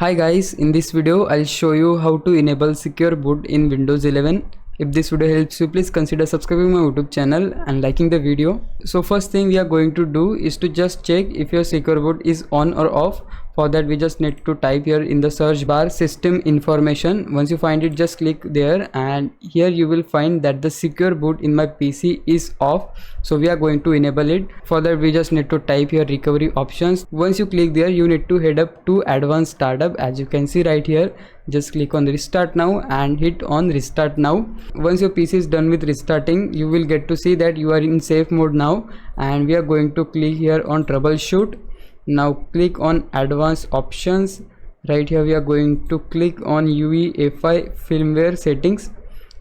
Hi guys, in this video I'll show you how to enable secure boot in Windows 11. If this video helps you, please consider subscribing my YouTube channel and liking the video. So first thing we are going to do is to just check if your secure boot is on or off. For that we just need to type here in the search bar system information. Once you find it, just click there and here you will find that the secure boot in my PC is off. So we are going to enable it. For that we just need to type here recovery options. Once you click there, you need to head up to advanced startup. As you can see right here, just click on restart now and hit on restart now. Once your PC is done with restarting, you will get to see that you are in safe mode now, and we are going to click here on troubleshoot. Now click on advanced options. Right here we are going to click on UEFI firmware settings,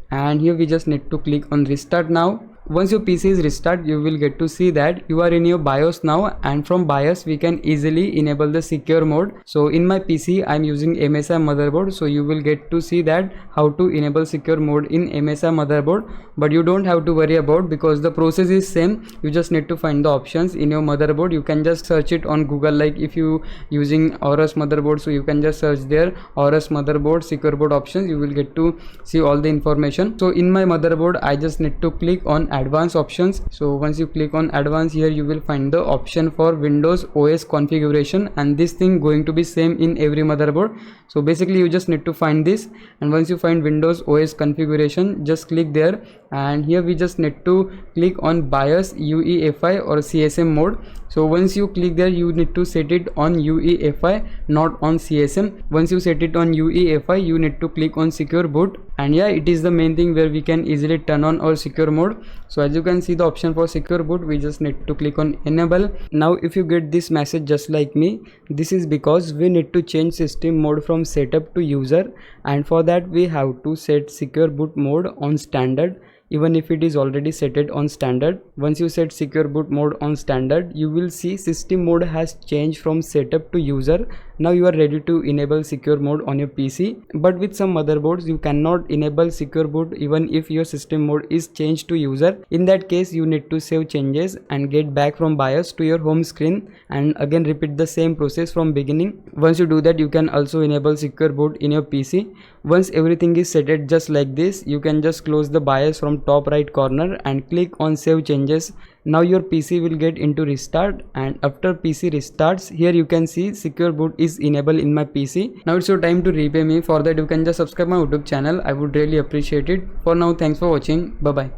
and here we just need to click on restart now. Once your PC is restart, you will get to see that you are in your BIOS now, and from BIOS we can easily enable the secure mode. So in my PC I'm using MSI motherboard, so you will get to see that how to enable secure mode in MSI motherboard, but you don't have to worry about because the process is same. You just need to find the options in your motherboard. You can just search it on Google, like if you using Aorus motherboard, so you can just search there Aorus motherboard secure boot options. You will get to see all the information. So in my motherboard I just need to click on advanced options. So once you click on advanced, here you will find the option for Windows OS configuration, and this thing going to be same in every motherboard. So basically you just need to find this, and once you find Windows OS configuration, just click there, and here we just need to click on BIOS UEFI or CSM mode. So once you click there, you need to set it on UEFI, not on CSM. Once you set it on UEFI, you need to click on secure boot, and yeah, it is the main thing where we can easily turn on our secure mode. So as you can see the option for secure boot, we just need to click on enable. Now if you get this message just like me, this is because we need to change system mode from setup to user, and for that we have to set secure boot mode on standard, even if it is already set it on standard. Once you set secure boot mode on standard, you will see system mode has changed from setup to user. Now you are ready to enable secure mode on your PC, but with some motherboards you cannot enable secure boot even if your system mode is changed to user. In that case you need to save changes and get back from BIOS to your home screen, and again repeat the same process from beginning. Once you do that, you can also enable secure boot in your PC. Once everything is set it just like this, you can just close the BIOS from top right corner and click on save changes. Now your PC will get into restart, and after PC restarts, here you can see secure boot is enabled in my PC. Now it's your time to repay me. For that you can just subscribe my YouTube channel. I would really appreciate it. For now, thanks for watching. Bye bye.